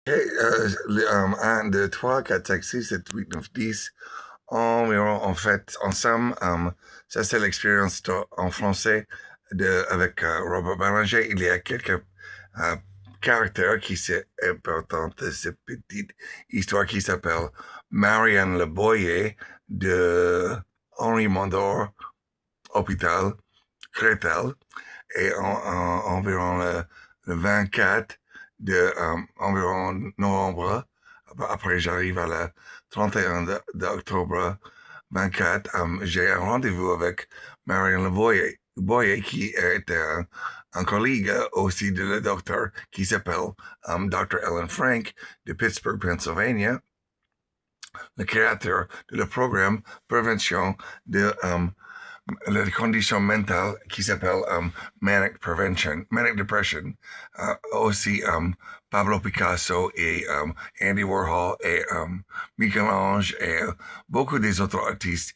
Hey, 1, 2, 3, 4, 5, 6, 7, 8, 9, 10, environ, en fait, ensemble. Ça, c'est l'expérience en français avec Robert Bélanger. Il y a quelques euh, caractères qui sont importants de cette petite histoire qui s'appelle Marianne Le Boyer de Henri Mondor, Hôpital, Crétel, et environ le 24 de environ novembre. Après, j'arrive à la 31 d'octobre 24. J'ai un rendez-vous avec Marion Leboyer, Boyer, qui est un collègue aussi de le docteur qui s'appelle Dr. Ellen Frank de Pittsburgh, Pennsylvania, le créateur de le programme prévention de la condition mentale qui s'appelle Manic Prevention, Manic Depression. Aussi Pablo Picasso et Andy Warhol et Michel-Ange et beaucoup des autres artistes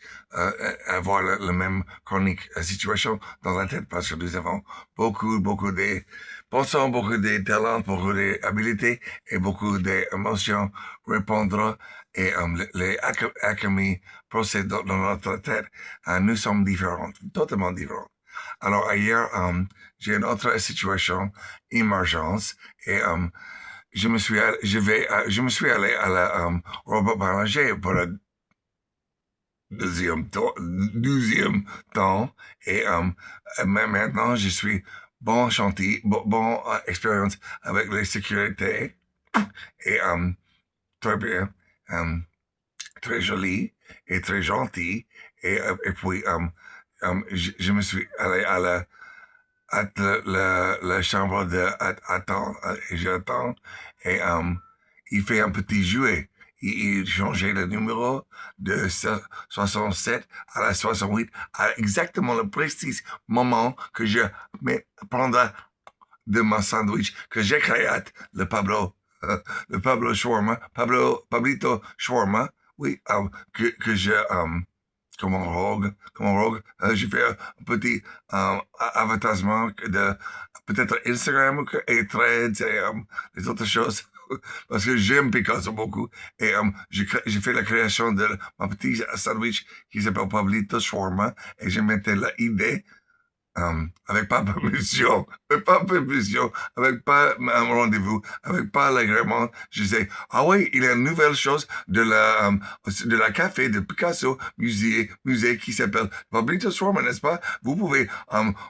avoir la même chronique situation dans la tête parce que nous avons beaucoup de pensons, beaucoup de talents, beaucoup d'habilités et beaucoup d'émotions répondre et les alchimies procèdent dans notre tête. Nous sommes différents, totalement différents. Alors, hier, j'ai une autre situation, émergence, et je me suis allé à la Robert Ballanger pour le deuxième temps, et maintenant, je suis bon chantier, bon expérience avec les sécurités, et très bien, euh, très joli, et très gentil, et puis, je me suis allé la chambre de attendre, et j'attends, et il fait un petit jouet. Il changeait le numéro de 67 à la 68 à exactement le précis moment que je me prendrai de mon sandwich que j'ai créé, le Pablo Shawarma, Pablito Shawarma, oui, que je, comme rogue, j'ai fait un petit avatagement de peut-être Instagram et Threads et les autres choses. Parce que j'aime Picasso beaucoup. Et j'ai fait la création de mon petit sandwich qui s'appelle Pablito Shawarma. Et j'ai mis l'idée avec pas permission, avec pas un rendez-vous, avec pas l'agrément. Je disais, ah oui, il y a une nouvelle chose de la café de Picasso, musée qui s'appelle Pablito Swarman, n'est-ce pas? Vous pouvez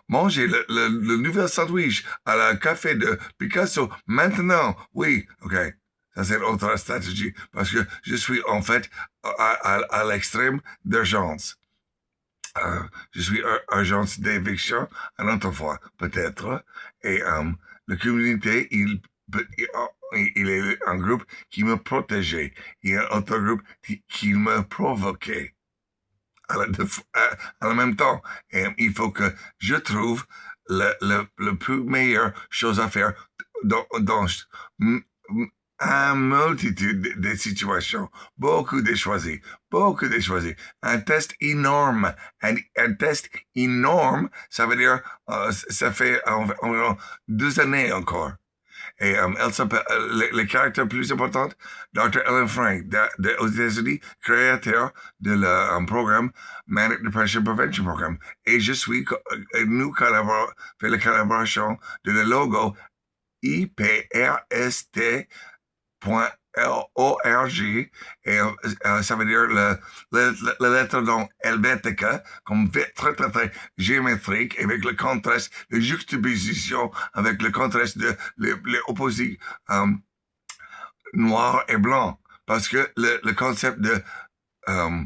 manger le nouvel sandwich à la café de Picasso maintenant. Oui, ok. Ça, c'est l'autre stratégie parce que je suis en fait à l'extrême d'urgence. Je suis agence d'éviction à notre fois, peut-être. Et la communauté, il est un groupe qui me protégeait. Il y a un autre groupe qui me provoquait à la même temps. Et il faut que je trouve le plus meilleure chose à faire dans une multitude de situations, beaucoup de choisis. Un test énorme, un test énorme, ça veut dire, ça fait environ 2 années encore. Et elle s'appelle, les caractères plus importants, Dr. Ellen Frank, aux États-Unis, créateur de le programme Manic Depression Prevention Program. Et je suis, nous collaborons, fait la collaboration de le logo IPRST .org et ça veut dire la lettre donc helvética comme très très très géométrique avec le contraste, la juxtaposition avec le contraste de les opposés noir et blanc parce que le concept de euh,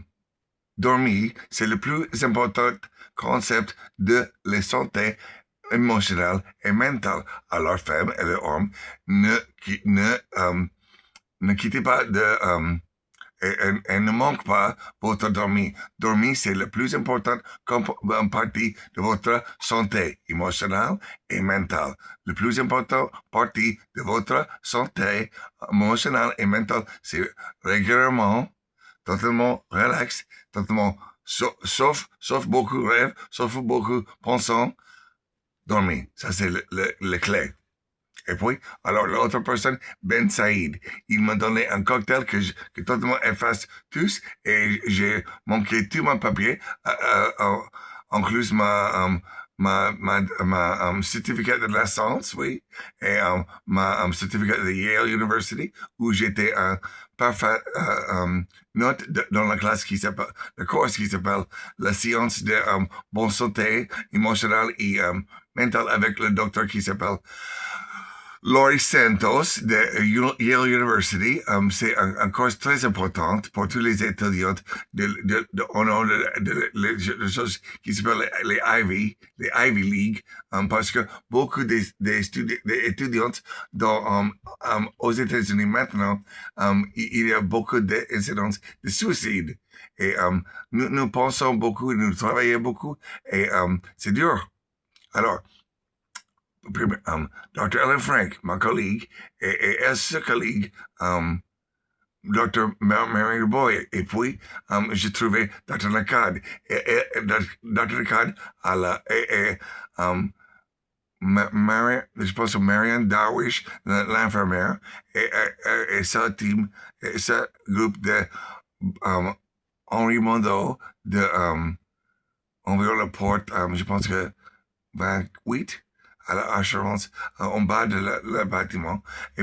dormir c'est le plus important concept de la santé émotionnelle et mentale. Alors femmes et les hommes ne ne quittez pas et ne manque pas votre dormir. Dormir, c'est le plus important partie de votre santé émotionnelle et mentale. Le plus important partie de votre santé émotionnelle et mentale, c'est régulièrement, totalement relax, totalement sauf beaucoup rêve, sauf beaucoup pensant, dormir. Ça, c'est le clé. Et puis, alors l'autre personne, Ben Saïd, il m'a donné un cocktail que tout le monde efface tous et j'ai manqué tout mon papier, inclus ma certificat de licence, oui, et ma certificat de Yale University, où j'étais un parfait note dans la classe qui s'appelle, le cours qui s'appelle la science de bonne santé émotionnelle et mentale avec le docteur qui s'appelle Laurie Santos de Yale University. C'est un cours très important pour tous les étudiants de choses qui s'appellent les Ivy League, parce que beaucoup des étudiants aux États-Unis maintenant, il y a beaucoup d'incidences de suicide. Et nous pensons beaucoup, nous travaillons beaucoup, et c'est dur. Alors, Dr. Ellen Frank, ma collègue, et sa collègue, Dr. Mary Boy. Et puis, j'ai trouvé Dr. Nakad. Dr. Nakad, je pense que Marianne Darwish, l'infirmière, et sa team, et sa groupe de Henri Mondeau, de environ la porte, je pense que 28 à l'assurance en bas de le bâtiment et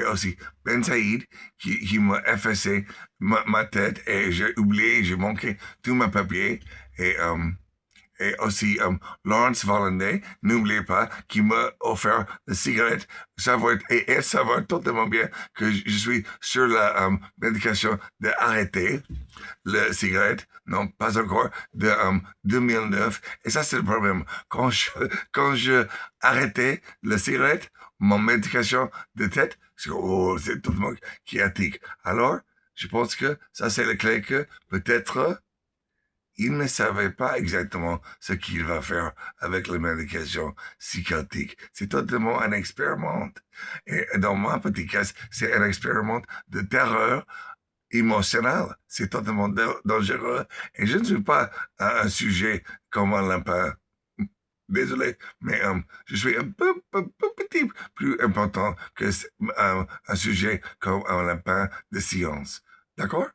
aussi Ben Saïd qui m'a effacé ma tête et j'ai oublié, j'ai manqué tous mes papiers et aussi Lawrence Vollanday, n'oubliez pas, qui m'a offert la cigarette. Ça va être, et ça va totalement bien que je suis sur la médication d'arrêter la cigarette, non, pas encore, de 2009. Et ça, c'est le problème. Quand je arrêtais la cigarette, mon médication de tête, c'est tout le monde qui attique. Alors, je pense que ça, c'est la clé que peut-être il ne savait pas exactement ce qu'il va faire avec les médications psychotiques. C'est totalement un expériment. Et dans mon petit cas, c'est un expériment de terreur émotionnelle. C'est totalement dangereux. Et je ne suis pas un sujet comme un lapin. Désolé, mais je suis un peu petit, plus important que un sujet comme un lapin de science. D'accord?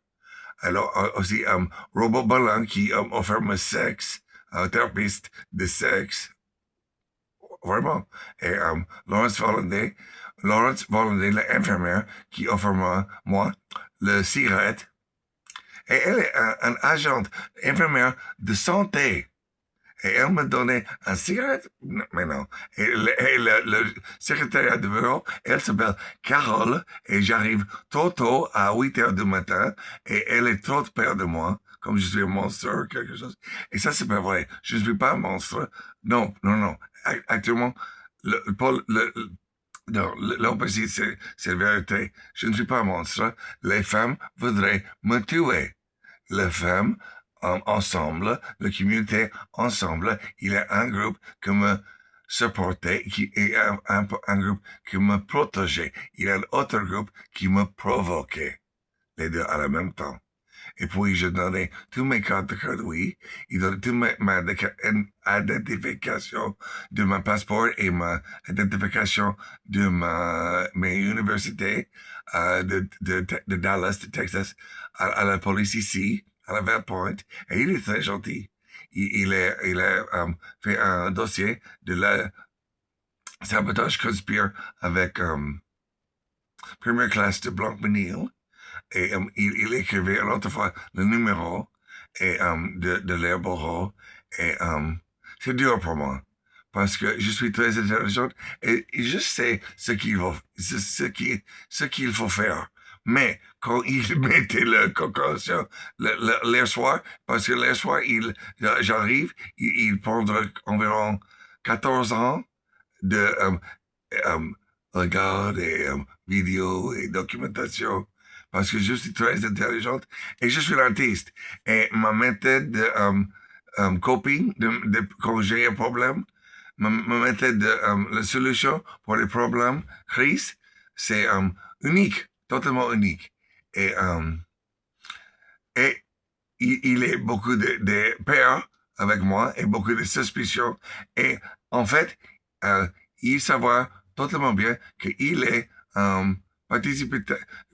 Alors, aussi, Robert Ballin qui offre me sexe, un thérapeute de sexe, vraiment. Et Laurence Vollanday, l'infirmière, qui offre moi le cigarette. Et elle est un agente infirmière de santé. Et elle me donnait un cigarette. Non, mais non. Et le secrétariat de bureau, elle s'appelle Carole, et j'arrive tôt à 8 heures du matin, et elle est trop peur de moi, comme je suis un monstre ou quelque chose. Et ça, c'est pas vrai. Je ne suis pas un monstre. Non, non, non. Actuellement, non, l'opposé, c'est la vérité. Je ne suis pas un monstre. Les femmes voudraient me tuer. Les femmes ensemble, la communauté ensemble, il y a un groupe qui me supportait et un groupe qui me protégeait. Il y a un autre groupe qui me provoquait, les deux à la même temps. Et puis, je donnais tous mes cartes de crédit, il donnait toute ma identification de mon passeport et ma identification de mes universités de Dallas, de Texas, à la police ici, à la Vert Point. Et il est très gentil. Il a fait un dossier de la sabotage conspire avec première classe de Blanc-Menil. Et il écrivait une autre fois le numéro de l'Airborne. Et c'est dur pour moi parce que je suis très intelligente et je sais ce qu'il faut faire. Mais quand il mettait la concoction l'air soir, parce que l'air soir, j'arrive, il prendra environ 14 ans de euh, regard et vidéo et documentation parce que je suis très intelligente et je suis l'artiste. Et ma méthode de coping, quand j'ai un problème, ma méthode de la solution pour les problèmes, crise, c'est unique, totalement unique. Et, et il est beaucoup de peur avec moi et beaucoup de suspicions. Et en fait, il savoir totalement bien qu'il ait participé,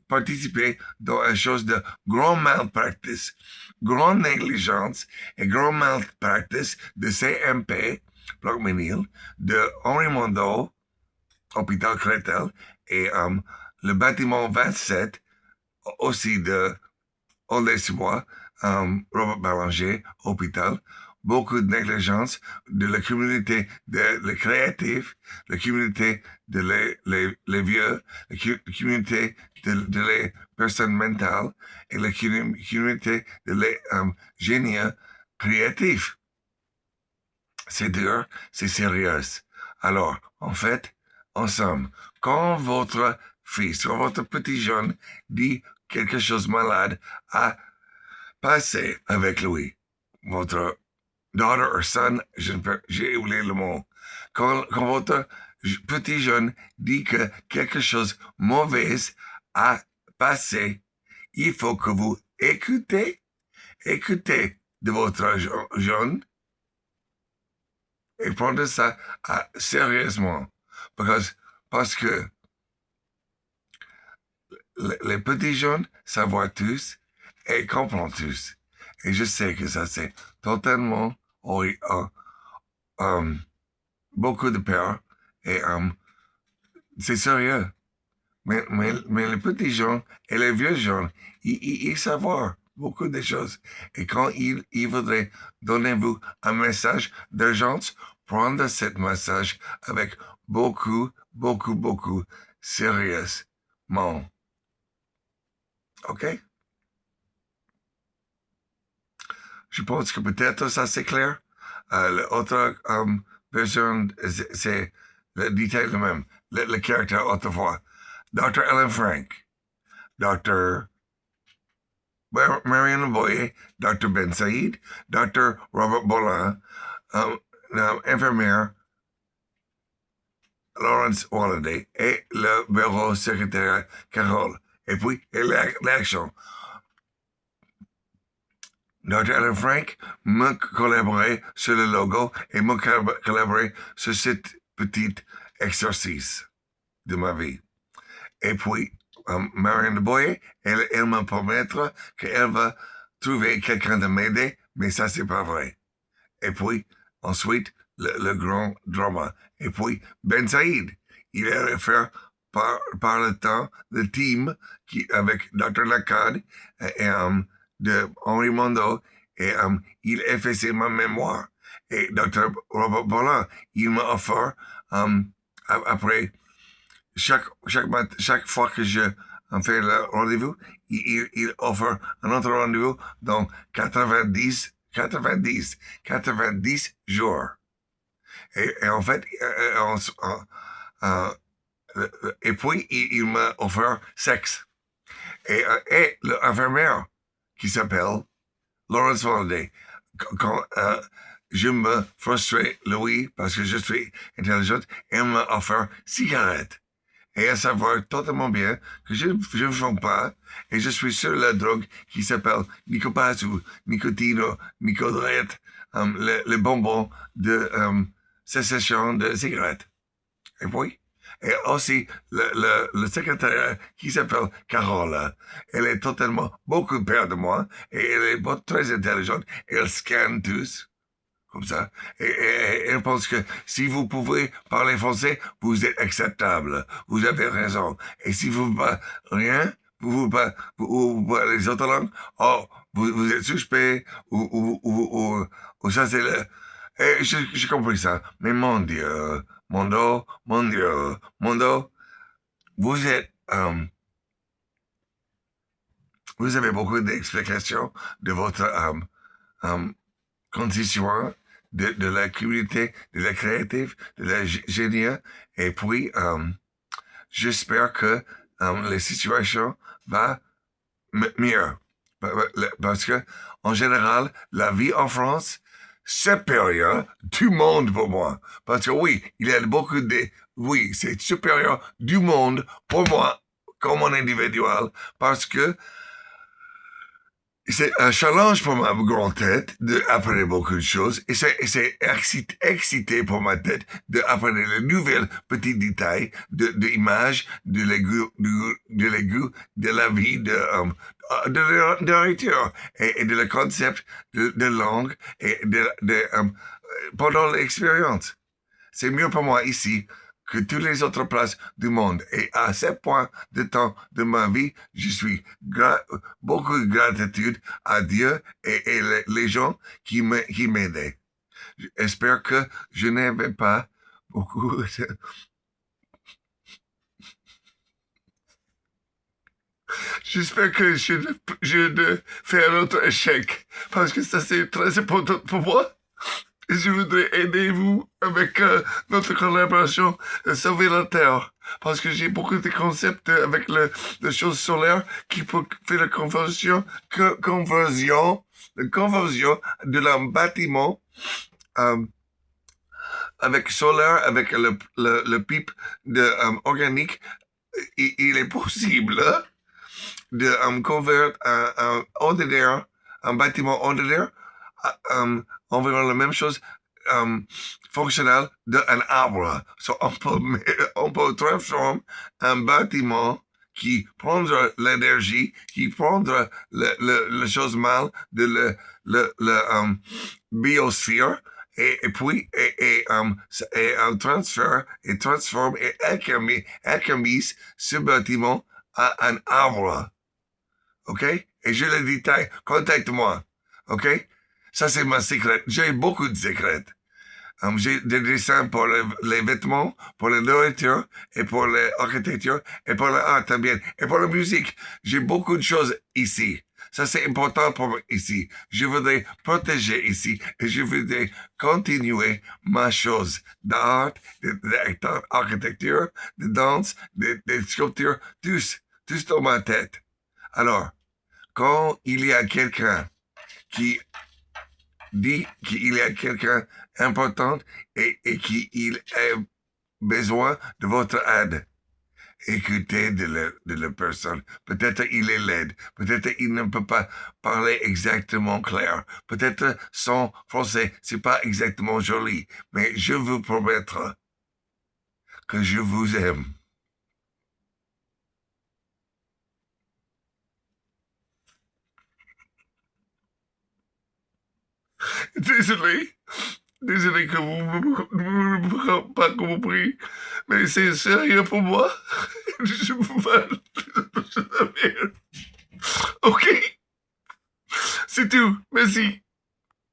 participé dans une chose de grand malpractice, grande négligence et grand malpractice de CMP, Bloc Ménil, de Henri Mondot, hôpital Créteil, et le bâtiment 27, aussi de Aulnay-sous-Bois, Robert Ballanger, hôpital, beaucoup de négligence de la communauté de créatifs, la communauté de les vieux, la communauté de les personnes mentales et la communauté de les génies créatifs. C'est dur, c'est sérieux. Alors, en fait, ensemble, quand votre fils, quand votre petit jeune dit quelque chose de malade, à passer avec lui. Votre daughter or son, j'ai oublié le mot. Quand votre petit jeune dit que quelque chose de mauvais a passé, il faut que vous écoutez de votre jeune et prenez ça sérieusement. Parce que les petits jeunes savent tous et comprennent tous. Et je sais que ça, c'est totalement beaucoup de peur et c'est sérieux. Mais les petits gens et les vieux gens, ils savent beaucoup de choses. Et quand ils voudraient donner vous un message d'urgence, prendre ce message avec beaucoup sérieusement. OK? Je pense que peut-être ça c'est clair. L'autre version, c'est le détail le même, le caractère autrefois. Dr. Ellen Frank, Dr. Marion Boyer, Dr. Ben Saïd, Dr. Robert Bolin, infirmière Lawrence Walladay et le bureau secrétaire Carole. Et puis, l'action. Dr. Ellen Frank m'a collaboré sur le logo et m'a collaboré sur cet petit exercice de ma vie. Et puis, Marianne Boyer, elle me promettra qu'elle va trouver quelqu'un de m'aider, mais ça, c'est pas vrai. Et puis, ensuite, le grand drama. Et puis, Ben Saïd, il a référé par le temps le team avec Dr. Lacan et de Henri Mondot, et il effaçait ma mémoire. Et Dr. Robert Bolin, il m'a offert, après chaque fois que je fais le rendez-vous, il offre un autre rendez-vous dans 90 jours. Et en fait, et puis, il m'a offert sexe. Et l'infirmière qui s'appelle Lawrence Walladay, quand je me frustrais, Louis, parce que je suis intelligente, elle m'a offert cigarette. Et à savoir totalement bien que je ne fume pas et je suis sur la drogue qui s'appelle Nicopas ou Nicotino, Nicodrette, les bonbons de cessation de cigarettes. Et puis, et aussi le secrétaire qui s'appelle Carola, elle est totalement beaucoup peur de moi et elle est très intelligente et elle scanne tous. Comme ça. Et elle pense que si vous pouvez parler français, vous êtes acceptable. Vous avez raison. Et si vous ne parlez rien, vous parlez les autres langues, oh, vous êtes suspect, ou ça c'est le... Et j'ai compris ça. Mais mon Dieu, mon Dieu, vous êtes... vous avez beaucoup d'explications de votre constituant de la communauté, de la créative, de la génie. Et puis, j'espère que la situation va mieux. Parce que, en général, la vie en France, supérieure du monde pour moi. Parce que oui, il y a beaucoup de... Oui, c'est supérieur du monde pour moi, comme un individuel, parce que C'est un challenge pour ma grande tête d'apprendre beaucoup de choses et c'est excité pour ma tête d'apprendre les nouvelles petits détails de images, de la vie, de la nourriture et de le concept de langue et pendant l'expérience. C'est mieux pour moi ici que toutes les autres places du monde. Et à ce point de temps de ma vie, je suis beaucoup de gratitude à Dieu et les gens qui m'aidaient. J'espère que je n'avais pas beaucoup de... J'espère que je ne fais un autre échec parce que ça c'est très important pour moi. Je voudrais aider vous avec notre collaboration Sauver la Terre. Parce que j'ai beaucoup de concepts avec les choses solaires qui peut faire la conversion de un bâtiment euh, avec solaire, avec le pipe organique. Il est possible de convertir un bâtiment ordinaire environ la même chose fonctionnelle d'un arbre. So, on peut transformer un bâtiment qui prendra l'énergie, qui prendra le chose mal de le biosphère et puis un transfert et transforme et alchimise ce bâtiment à un arbre. OK? Et je le détaille. Contacte-moi. OK? Ça, c'est ma secret. J'ai beaucoup de secrets. J'ai des dessins pour les vêtements, pour la nourriture, et pour l'architecture, et pour l'art también, et pour la musique. J'ai beaucoup de choses ici. Ça, c'est important pour moi ici. Je voudrais protéger ici, et je voudrais continuer ma chose d'art, d'architecture, de danse, de sculpture, tous dans ma tête. Alors, quand il y a quelqu'un qui dit qu'il y a quelqu'un important et qu'il a besoin de votre aide, écoutez de la personne. Peut-être il est laid, peut-être il ne peut pas parler exactement clair, peut-être son français c'est pas exactement joli, mais je vous promets que je vous aime. Désolé. Désolé que vous ne m'avez pas compris, mais c'est sérieux pour moi. Je vous parle. Ok, c'est tout. Merci.